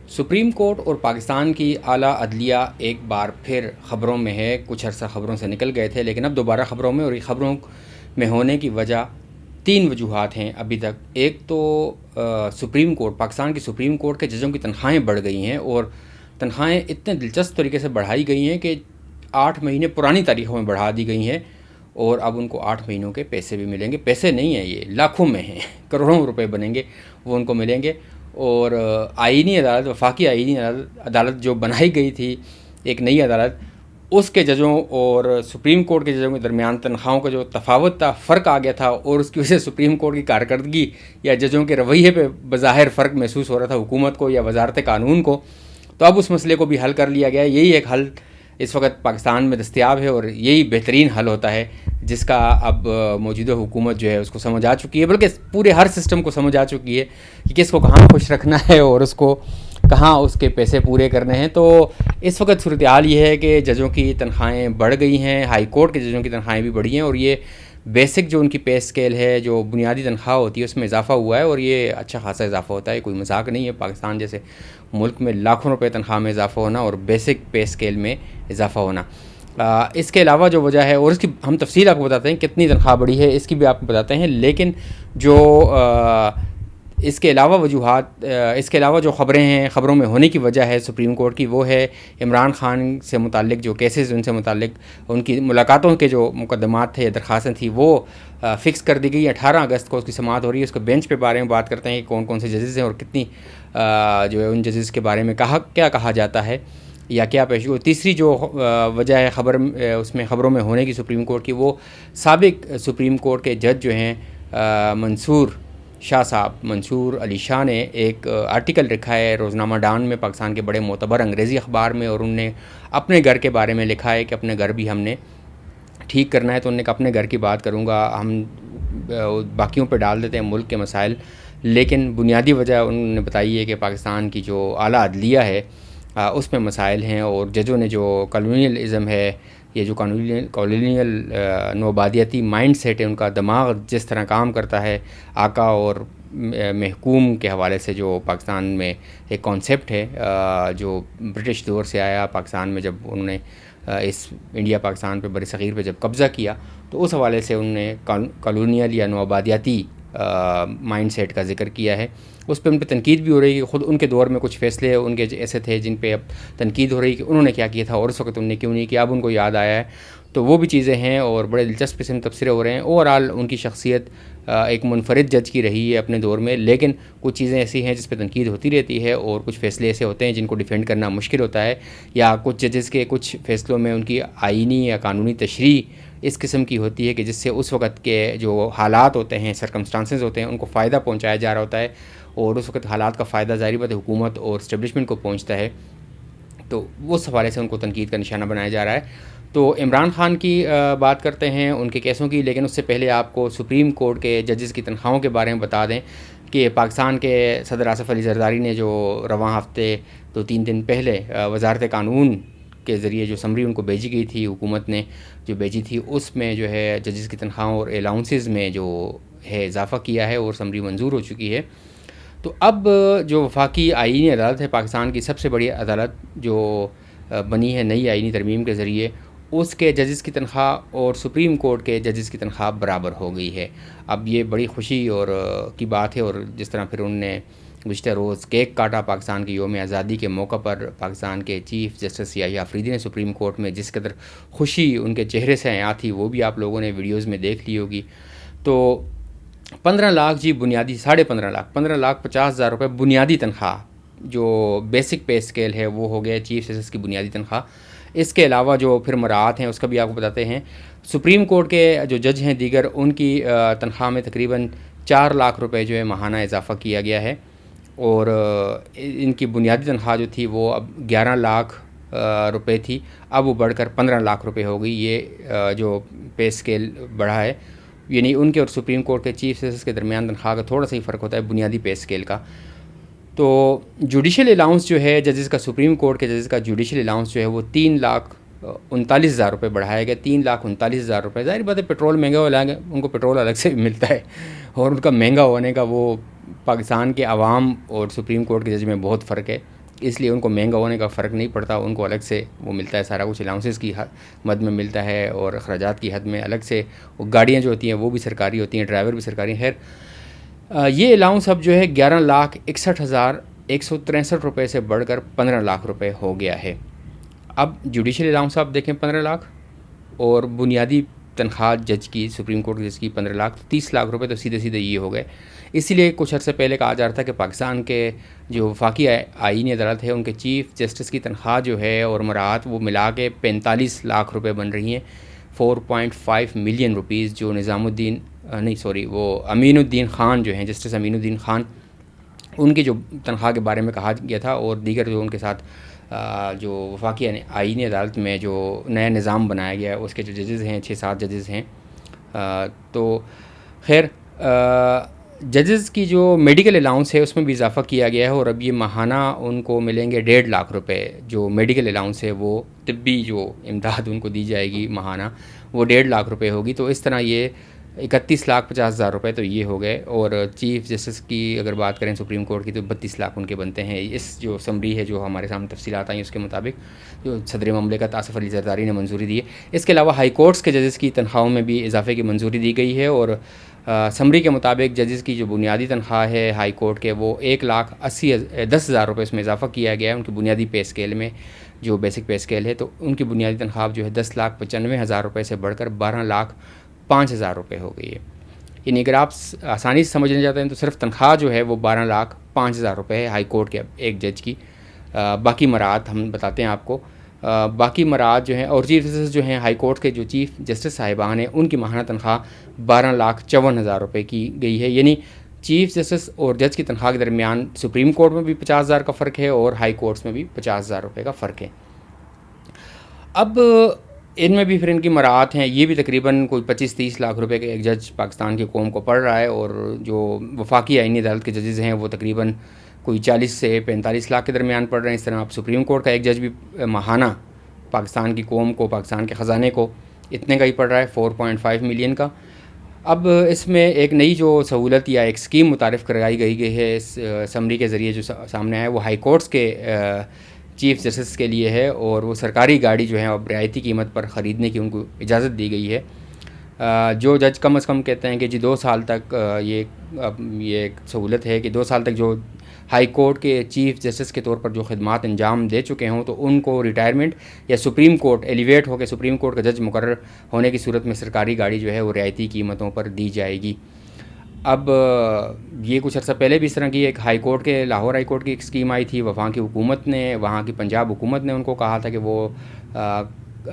Supreme court اور پاکستان کی اعلیٰ عدلیہ ایک بار پھر خبروں میں ہے. کچھ عرصہ خبروں سے نکل گئے تھے لیکن اب دوبارہ خبروں میں، اور یہ خبروں میں ہونے کی وجہ 3 وجوہات ہیں ابھی تک. ایک تو سپریم کورٹ، پاکستان کی سپریم کورٹ کے ججوں کی تنخواہیں بڑھ گئی ہیں، اور تنخواہیں اتنے دلچسپ طریقے سے بڑھائی گئی ہیں کہ 8 مہینے پرانی تاریخوں میں بڑھا دی گئی ہیں، اور اب ان کو 8 مہینوں کے پیسے بھی ملیں گے. پیسے نہیں ہیں، یہ لاکھوں میں ہیں، کروڑوں روپے بنیں گے وہ ان کو ملیں گے. اور آئینی عدالت، وفاقی آئینی عدالت جو بنائی گئی تھی، ایک نئی عدالت، اس کے ججوں اور سپریم کورٹ کے ججوں کے درمیان تنخواہوں کا جو تفاوت تھا، فرق آ گیا تھا، اور اس کی وجہ سے سپریم کورٹ کی کارکردگی یا ججوں کے رویے پہ بظاہر فرق محسوس ہو رہا تھا حکومت کو یا وزارت قانون کو. تو اب اس مسئلے کو بھی حل کر لیا گیا ہے. یہی ایک حل اس وقت پاکستان میں دستیاب ہے، اور یہی بہترین حل ہوتا ہے جس کا اب موجودہ حکومت جو ہے اس کو سمجھ آ چکی ہے، بلکہ پورے ہر سسٹم کو سمجھ آ چکی ہے کہ کس کو کہاں خوش رکھنا ہے اور اس کو کہاں اس کے پیسے پورے کرنے ہیں. تو اس وقت صورتحال یہ ہے کہ ججوں کی تنخواہیں بڑھ گئی ہیں، ہائی کورٹ کے ججوں کی تنخواہیں بھی بڑھی ہیں، اور یہ بیسک جو ان کی پے اسکیل ہے، جو بنیادی تنخواہ ہوتی ہے، اس میں اضافہ ہوا ہے، اور یہ اچھا خاصا اضافہ ہوتا ہے، کوئی مذاق نہیں ہے. پاکستان جیسے ملک میں لاکھوں روپے تنخواہ میں اضافہ ہونا اور بیسک پے اسکیل میں اضافہ ہونا. اس کے علاوہ جو وجہ ہے، اور اس کی ہم تفصیل آپ کو بتاتے ہیں کتنی تنخواہ بڑھی ہے، اس کی بھی آپ کو بتاتے ہیں. لیکن جو اس کے علاوہ وجوہات، اس کے علاوہ جو خبریں ہیں، خبروں میں ہونے کی وجہ ہے سپریم کورٹ کی، وہ ہے عمران خان سے متعلق جو کیسز، ان سے متعلق ان کی ملاقاتوں کے جو مقدمات تھے یا درخواستیں تھیں، وہ فکس کر دی گئی. 18 اگست کو اس کی سماعت ہو رہی ہے. اس کے بینچ پہ بارے میں بات کرتے ہیں کہ کون کون سے ججز ہیں اور کتنی جو ہے ان ججز کے بارے میں کیا کہا جاتا ہے یا کیا پیش ہوئی. تیسری جو وجہ ہے اس میں خبروں میں ہونے کی سپریم کورٹ کی، وہ سابق سپریم کورٹ کے جج جو ہیں منصور شاہ صاحب، منصور علی شاہ نے ایک آرٹیکل لکھا ہے روزنامہ ڈان میں، پاکستان کے بڑے معتبر انگریزی اخبار میں، اور انہوں نے اپنے گھر کے بارے میں لکھا ہے کہ اپنے گھر بھی ہم نے ٹھیک کرنا ہے. تو انہوں نے کہا اپنے گھر کی بات کروں گا، ہم باقیوں پہ ڈال دیتے ہیں ملک کے مسائل. لیکن بنیادی وجہ انہوں نے بتائی ہے کہ پاکستان کی جو اعلیٰ عدلیہ ہے اس میں مسائل ہیں، اور ججوں نے جو کالونیلزم ہے، یہ جو کالونیل نوآبادیاتی مائنڈ سیٹ ہے، ان کا دماغ جس طرح کام کرتا ہے، آقا اور محکوم کے حوالے سے جو پاکستان میں ایک کانسیپٹ ہے جو برٹش دور سے آیا پاکستان میں، جب انہوں نے اس انڈیا پاکستان پہ برصغیر پہ جب قبضہ کیا، تو اس حوالے سے انہوں نے کالونیل یا نوآبادیاتی مائنڈ سیٹ کا ذکر کیا ہے. اس پہ ان پہ تنقید بھی ہو رہی ہے کہ خود ان کے دور میں کچھ فیصلے ان کے ایسے تھے جن پہ اب تنقید ہو رہی ہے کہ انہوں نے کیا کیا تھا اور اس وقت انہوں نے کیوں نہیں کیا، اب ان کو یاد آیا ہے. تو وہ بھی چیزیں ہیں، اور بڑے دلچسپ قسم تبصرے ہو رہے ہیں. اوورآل ان کی شخصیت ایک منفرد جج کی رہی ہے اپنے دور میں، لیکن کچھ چیزیں ایسی ہیں جس پہ تنقید ہوتی رہتی ہے، اور کچھ فیصلے ایسے ہوتے ہیں جن کو ڈیفینڈ کرنا مشکل ہوتا ہے، یا کچھ ججز کے کچھ فیصلوں میں ان کی آئینی یا قانونی تشریح اس قسم کی ہوتی ہے کہ جس سے اس وقت کے جو حالات ہوتے ہیں، سرکمسٹانسز ہوتے ہیں، ان کو فائدہ پہنچایا جا رہا ہوتا ہے، اور اس وقت حالات کا فائدہ ظاہری بات ہے حکومت اور اسٹیبلشمنٹ کو پہنچتا ہے. تو اس حوالے سے ان کو تنقید کا نشانہ بنایا جا رہا ہے. تو عمران خان کی بات کرتے ہیں، ان کے کیسوں کی، لیکن اس سے پہلے آپ کو سپریم کورٹ کے ججز کی تنخواہوں کے بارے میں بتا دیں کہ پاکستان کے صدر آصف علی زرداری نے جو رواں ہفتے 2-3 دن پہلے وزارت قانون کے ذریعے جو سمری ان کو بھیجی گئی تھی، حکومت نے جو بھیجی تھی، اس میں جو ہے ججز کی تنخواہوں اور الاؤنسز میں جو ہے اضافہ کیا ہے، اور سمری منظور ہو چکی ہے. تو اب جو وفاقی آئینی عدالت ہے پاکستان کی سب سے بڑی عدالت جو بنی ہے نئی آئینی ترمیم کے ذریعے، اس کے ججز کی تنخواہ اور سپریم کورٹ کے ججز کی تنخواہ برابر ہو گئی ہے. اب یہ بڑی خوشی اور کی بات ہے. اور جس طرح پھر انہوں نے گزشتہ روز کیک کاٹا پاکستان کی یوم آزادی کے موقع پر، پاکستان کے چیف جسٹس یحییٰ آفریدی نے سپریم کورٹ میں جس قدر خوشی ان کے چہرے سے عیاں تھی، وہ بھی آپ لوگوں نے ویڈیوز میں دیکھ لی ہوگی. تو 15 لاکھ جی بنیادی، 15.5 لاکھ، 15,50,000 روپے بنیادی تنخواہ جو بیسک پے اسکیل ہے وہ ہو گیا چیف جسٹس کی بنیادی تنخواہ. اس کے علاوہ جو پھر مراعات ہیں اس کا بھی آپ کو بتاتے ہیں. سپریم کورٹ کے جو جج ہیں دیگر، ان کی تنخواہ میں تقریباً 4 لاکھ روپے جو ہے ماہانہ اضافہ کیا گیا ہے، اور ان کی بنیادی تنخواہ جو تھی وہ اب 11 لاکھ روپے تھی، اب وہ بڑھ کر 15 لاکھ روپے ہو گئی. یہ جو پے اسکیل بڑھا ہے، یعنی ان کے اور سپریم کورٹ کے چیف جسٹس کے درمیان تنخواہ کا تھوڑا سا ہی فرق ہوتا ہے بنیادی پے اسکیل کا. تو جوڈیشل الاؤنس جو ہے ججز کا، سپریم کورٹ کے ججز کا جوڈیشل الاؤنس جو ہے وہ 3,39,000 روپے بڑھایا گیا. 3,39,000 روپے. ظاہر بات ہے پیٹرول مہنگا ہو گیا، ان کو پیٹرول الگ سے بھی ملتا ہے، اور ان کا مہنگا ہونے کا وہ پاکستان کے عوام اور سپریم کورٹ کے جج میں بہت فرق ہے. اس لیے ان کو مہنگا ہونے کا فرق نہیں پڑتا، ان کو الگ سے وہ ملتا ہے، سارا کچھ الاؤنسز کی مد میں ملتا ہے اور اخراجات کی حد میں الگ سے. وہ گاڑیاں جو ہوتی ہیں وہ بھی سرکاری ہوتی ہیں، ڈرائیور بھی سرکاری ہیں. خیر یہ الاؤنس اب جو ہے 11,61,163 روپے سے بڑھ کر 15 لاکھ روپے ہو گیا ہے. اب جوڈیشل الاؤنس آپ دیکھیں 15 لاکھ، اور بنیادی تنخواہ جج کی، سپریم کورٹ جج کی 15 لاکھ، 30 لاکھ روپے تو سیدھے سیدھے یہ ہو گئے. اسی لیے کچھ عرصے پہلے کہا جا رہا تھا کہ پاکستان کے جو وفاقی آئینی عدالت ہے ان کے چیف جسٹس کی تنخواہ جو ہے اور مراعات وہ ملا کے 45 لاکھ روپے بن رہی ہیں. 4.5 ملین روپیز جو وہ امین الدین خان جو ہیں، جسٹس امین الدین خان، ان کی جو تنخواہ کے بارے میں کہا گیا تھا، اور دیگر جو ان کے ساتھ جو وفاقی آئینی عدالت میں جو نیا نظام بنایا گیا ہے اس کے جو ججز ہیں 6-7 ججز ہیں. تو خیر ججز کی جو میڈیکل الاؤنس ہے اس میں بھی اضافہ کیا گیا ہے، اور اب یہ ماہانہ ان کو ملیں گے 1.5 لاکھ روپے. جو میڈیکل الاؤنس ہے وہ طبی جو امداد ان کو دی جائے گی ماہانہ، وہ 1.5 لاکھ روپے ہوگی. تو اس طرح یہ 31,50,000 روپے تو یہ ہو گئے. اور چیف جسٹس کی اگر بات کریں سپریم کورٹ کی تو 32 لاکھ ان کے بنتے ہیں. اس جو سمری ہے جو ہمارے سامنے تفصیلات آئیں اس کے مطابق جو صدر مملکت آصف علی زرداری نے منظوری دی ہے. اس کے علاوہ ہائی کورٹس کے ججز کی تنخواہوں میں بھی اضافے کی منظوری دی گئی ہے، اور سمری کے مطابق ججز کی جو بنیادی تنخواہ ہے ہائی کورٹ کے وہ 1,10,000 روپے اس میں اضافہ کیا گیا ہے. ان کی بنیادی پے اسکیل میں جو بیسک پے اسکیل ہے تو ان کی بنیادی تنخواہ جو ہے 10,95,000 روپے سے بڑھ کر 12,05,000 روپے ہو گئی ہے. یعنی اگر آپ آسانی سے سمجھنا چاہتے ہیں تو صرف تنخواہ جو ہے وہ 12,05,000 روپے ہے ہائی کورٹ کے ایک جج کی. باقی مراعات ہم بتاتے ہیں آپ کو. باقی مراعات جو ہیں اور چیف جسٹس جو ہیں ہائی کورٹ کے جو چیف جسٹس صاحبان ہیں ان کی ماہانہ تنخواہ 12,54,000 روپے کی گئی ہے. یعنی چیف جسٹس اور جج کی تنخواہ کے درمیان سپریم کورٹ میں بھی 50,000 کا فرق ہے اور ہائی کورٹس میں بھی 50,000 روپے کا فرق ہے. اب ان میں بھی پھر ان کی مراعات ہیں. یہ بھی تقریباً کوئی 25-30 لاکھ روپے کے ایک جج پاکستان کی قوم کو پڑ رہا ہے، اور جو وفاقی آئینی عدالت کے ججز ہیں وہ تقریباً کوئی 40 سے 45 لاکھ کے درمیان پڑ رہے ہیں. اس طرح آپ سپریم کورٹ کا ایک جج بھی ماہانہ پاکستان کی قوم کو، پاکستان کے خزانے کو اتنے کا ہی پڑ رہا ہے، 4.5 ملین کا. اب اس میں ایک نئی جو سہولت یا ایک اسکیم متعارف کرائی گئی ہے اس سمری کے ذریعے جو سامنے آیا ہے وہ ہائی کورٹس کے چیف جسٹس کے لیے ہے، اور وہ سرکاری گاڑی جو ہے اب رعایتی قیمت پر خریدنے کی ان کو اجازت دی گئی ہے. جو جج کم از کم کہتے ہیں کہ جی 2 سال تک یہ ایک سہولت ہے کہ 2 سال تک جو ہائی کورٹ کے چیف جسٹس کے طور پر جو خدمات انجام دے چکے ہوں تو ان کو ریٹائرمنٹ یا سپریم کورٹ ایلیویٹ ہو کے سپریم کورٹ کا جج مقرر ہونے کی صورت میں سرکاری گاڑی جو ہے وہ رعایتی قیمتوں پر دی جائے گی. اب یہ کچھ عرصہ پہلے بھی اس طرح کی ایک ہائی کورٹ کے لاہور ہائی کورٹ کی ایک اسکیم آئی تھی. وہاں کی حکومت نے، وہاں کی پنجاب حکومت نے ان کو کہا تھا کہ وہ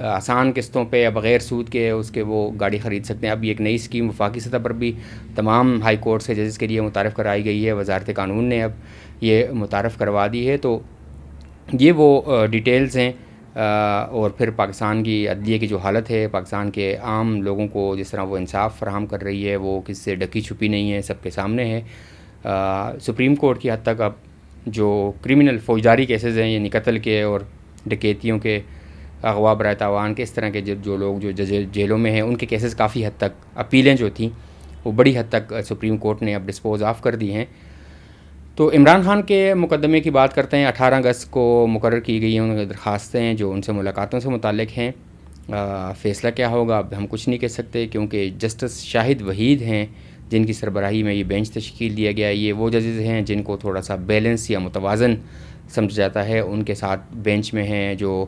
آسان قسطوں پہ یا بغیر سود کے اس کے وہ گاڑی خرید سکتے ہیں. اب یہ ایک نئی اسکیم وفاقی سطح پر بھی تمام ہائی کورٹس کے ججز کے لیے متعارف کرائی گئی ہے. وزارت قانون نے اب یہ متعارف کروا دی ہے. تو یہ وہ ڈیٹیلز ہیں. اور پھر پاکستان کی عدلیہ کی جو حالت ہے، پاکستان کے عام لوگوں کو جس طرح وہ انصاف فراہم کر رہی ہے وہ کسی سے ڈکی چھپی نہیں ہے، سب کے سامنے ہے. سپریم کورٹ کی حد تک اب جو کرمنل فوجداری کیسز ہیں یعنی قتل کے اور ڈکیتیوں کے، اغوا برائے تاوان کے، اس طرح کے جو لوگ جو جیلوں میں ہیں ان کے کیسز کافی حد تک، اپیلیں جو تھیں وہ بڑی حد تک سپریم کورٹ نے اب ڈسپوز آف کر دی ہیں. تو عمران خان کے مقدمے کی بات کرتے ہیں. 18 اگست کو مقرر کی گئی ہیں ان کی درخواستیں جو ان سے ملاقاتوں سے متعلق ہیں. فیصلہ کیا ہوگا اب ہم کچھ نہیں کہہ سکتے، کیونکہ جسٹس شاہد وحید ہیں جن کی سربراہی میں یہ بینچ تشکیل دیا گیا ہے. یہ وہ ججز ہیں جن کو تھوڑا سا بیلنس یا متوازن سمجھا جاتا ہے. ان کے ساتھ بینچ میں ہیں جو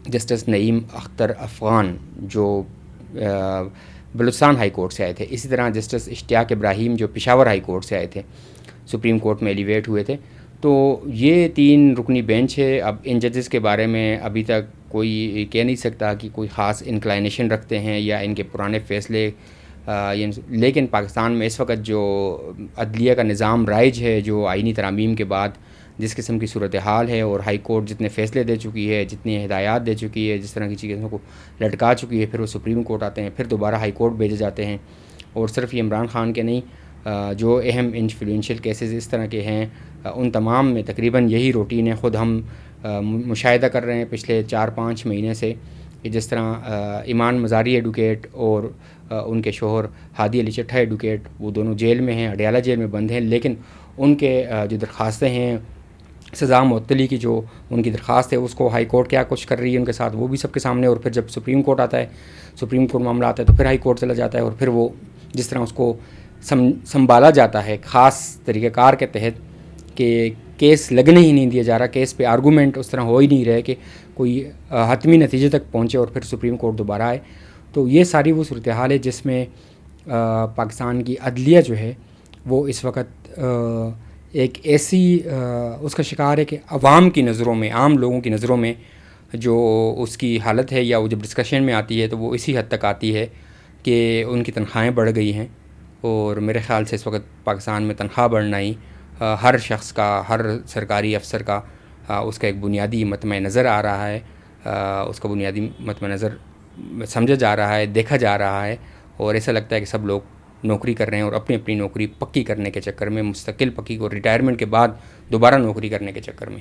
جسٹس نعیم اختر افغان جو بلوچستان ہائی کورٹ سے آئے تھے. اسی طرح جسٹس اشتیاق ابراہیم جو پشاور ہائی کورٹ سے آئے تھے، سپریم کورٹ میں ایلیویٹ ہوئے تھے. تو یہ 3 رکنی بینچ ہے. اب ان ججز کے بارے میں ابھی تک کوئی کہہ نہیں سکتا کہ کوئی خاص انکلائنیشن رکھتے ہیں یا ان کے پرانے فیصلے، لیکن پاکستان میں اس وقت جو عدلیہ کا نظام رائج ہے، جو آئینی ترامیم کے بعد جس قسم کی صورتحال ہے، اور ہائی کورٹ جتنے فیصلے دے چکی ہے، جتنی ہدایات دے چکی ہے، جس طرح کی چیزوں کو لٹکا چکی ہے، پھر وہ سپریم کورٹ آتے ہیں، پھر دوبارہ ہائی کورٹ بھیجے جاتے ہیں. اور صرف یہ عمران خان کے نہیں، جو اہم انفلوئنشل کیسز اس طرح کے ہیں ان تمام میں تقریباً یہی روٹین ہے. خود ہم مشاہدہ کر رہے ہیں پچھلے 4-5 مہینے سے کہ جس طرح ایمان مزاری ایڈوکیٹ اور ان کے شوہر ہادی علی چٹھا ایڈوکیٹ، وہ دونوں جیل میں ہیں، اڈیالہ جیل میں بند ہیں، لیکن ان کے جو درخواستیں ہیں سزا معطلی کی جو ان کی درخواست ہے اس کو ہائی کورٹ کیا کچھ کر رہی ہے ان کے ساتھ وہ بھی سب کے سامنے، اور پھر جب سپریم کورٹ آتا ہے، سپریم کورٹ معاملہ آتا ہے تو پھر ہائی کورٹ چلا جاتا ہے، اور پھر وہ جس طرح اس کو سنبھالا جاتا ہے خاص طریقہ کار کے تحت کہ کیس لگنے ہی نہیں دیا جا رہا، کیس پہ آرگومنٹ اس طرح ہو ہی نہیں رہے کہ کوئی حتمی نتیجے تک پہنچے اور پھر سپریم کورٹ دوبارہ آئے. تو یہ ساری وہ صورتحال ہے جس میں پاکستان کی عدلیہ جو ہے وہ اس وقت ایک ایسی اس کا شکار ہے کہ عوام کی نظروں میں، عام لوگوں کی نظروں میں جو اس کی حالت ہے، یا وہ جب ڈسکشن میں آتی ہے تو وہ اسی حد تک آتی ہے کہ ان کی تنخواہیں بڑھ گئی ہیں. اور میرے خیال سے اس وقت پاکستان میں تنخواہ بڑھنا ہی ہر شخص کا، ہر سرکاری افسر کا اس کا ایک بنیادی مطمع نظر آ رہا ہے، اس کا بنیادی مطمع نظر سمجھا جا رہا ہے، دیکھا جا رہا ہے. اور ایسا لگتا ہے کہ سب لوگ نوکری کر رہے ہیں اور اپنی اپنی نوکری پکی کرنے کے چکر میں، مستقل پکی کو ریٹائرمنٹ کے بعد دوبارہ نوکری کرنے کے چکر میں.